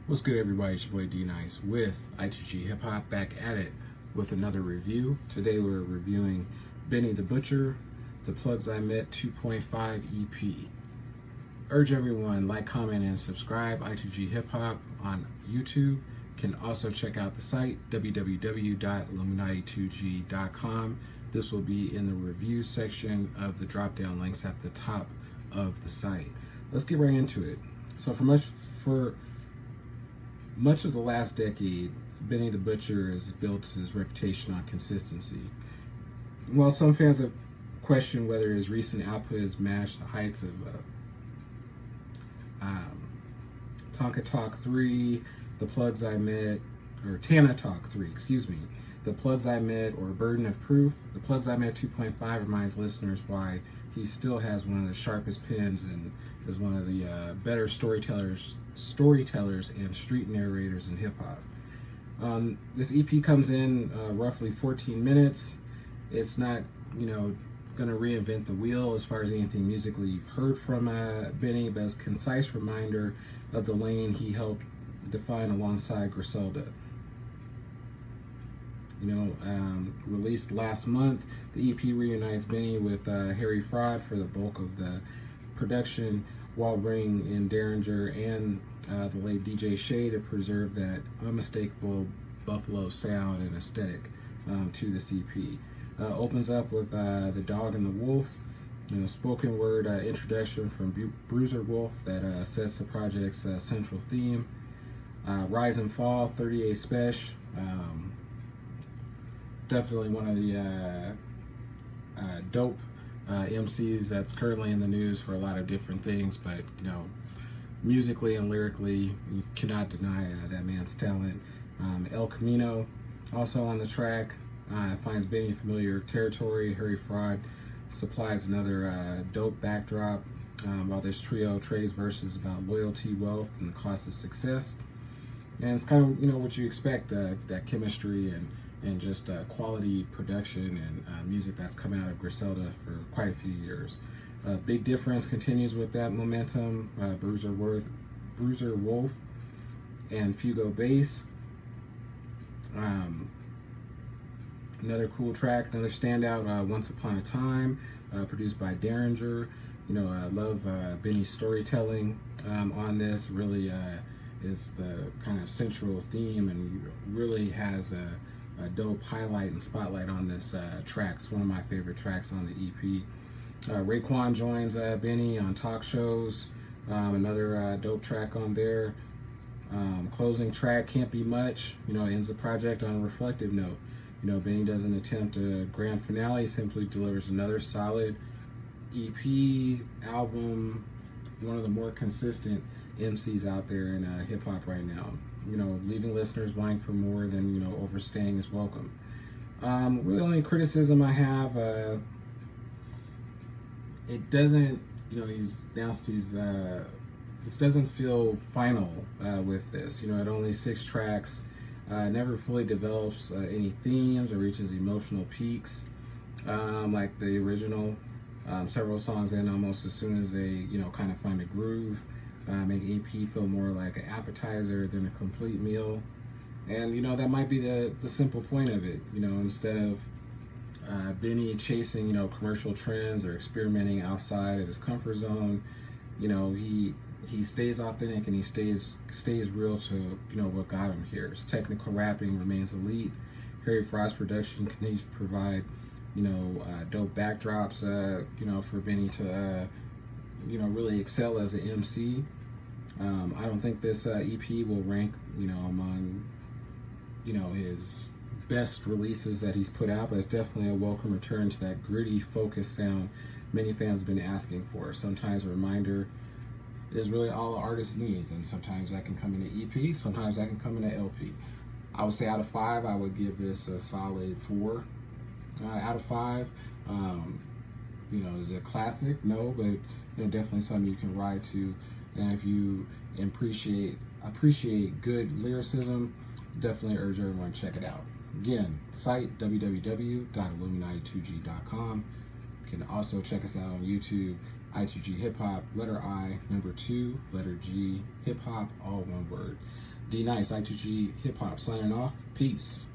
What's good, everybody? It's your boy D Nice with I2G Hip Hop, back at it with another review. Today we're reviewing Benny the Butcher, The Plugs I Met 2.5 EP. Urge everyone, like, comment, and subscribe. I2G Hip Hop on YouTube. Can also check out the site www.illuminati2g.com. This will be in the review section of the drop down links at the top of the site. Let's get right into it. So for much of the last decade, Benny the Butcher has built his reputation on consistency. While some fans have questioned whether his recent output has matched the heights of Tonka Talk 3, The Plugs I Met, or Tana Talk 3, excuse me, The Plugs I Met, or Burden of Proof, The Plugs I Met 2.5 reminds listeners why he still has one of the sharpest pens and is one of the better storytellers and street narrators in hip hop. This EP comes in roughly 14 minutes. It's not, going to reinvent the wheel as far as anything musically you've heard from Benny, but it's a concise reminder of the lane he helped define alongside Griselda. Released last month, the EP reunites Benny with Harry Fraud for the bulk of the production, while bringing in Derringer and the late DJ Shay to preserve that unmistakable Buffalo sound and aesthetic to this EP. Opens up with The Dog and the Wolf, spoken word introduction from Bruiser Wolf that sets the project's central theme. Rise and Fall, 38 Special. Definitely one of the dope MCs that's currently in the news for a lot of different things, but musically and lyrically, you cannot deny that man's talent. El Camino, also on the track, finds Benny familiar territory. Harry Fraud supplies another dope backdrop, while this trio trades verses about loyalty, wealth, and the cost of success. And it's kind of what you expect, that chemistry and just quality production and music that's come out of Griselda for quite a few years. Big Difference continues with that momentum. Bruiser Wolf and Fugo Bass. Another cool track, another standout, Once Upon a Time, produced by Derringer. I love Benny's storytelling on this. Really is the kind of central theme, and really has a dope highlight and spotlight on this track. It's one of my favorite tracks on the EP. Raekwon joins Benny on talk shows. Another dope track on there. Closing track, Can't Be Much, ends the project on a reflective note. Benny doesn't attempt a grand finale, simply delivers another solid EP album, one of the more consistent MCs out there in hip hop right now. Leaving listeners wanting for more than, overstaying is welcome. Really only criticism I have, it doesn't, he's announced this doesn't feel final with this. At only 6 tracks, never fully develops any themes or reaches emotional peaks like the original. Several songs in almost as soon as they, kind of find a groove, make EP feel more like an appetizer than a complete meal. And, that might be the simple point of it, instead of Benny chasing, commercial trends or experimenting outside of his comfort zone, he stays authentic and he stays real to what got him here. His technical rapping remains elite. Harry Fraud's production continues to provide dope backdrops for Benny to really excel as an MC. I don't think this EP will rank among his best releases that he's put out, but it's definitely a welcome return to that gritty, focused sound many fans have been asking for. Sometimes a reminder is really all the artist needs, and sometimes that can come in an EP, sometimes that can come in an LP. I would say out of 5, I would give this a solid 4 out of 5. Is it a classic? No, but definitely something you can ride to. And if you appreciate good lyricism, definitely urge everyone to check it out. Again, site www.illuminati2g.com. You can also check us out on YouTube, I2G Hip Hop, letter I, number 2, letter G, hip hop, all one word. D Nice, I2G Hip Hop, signing off. Peace.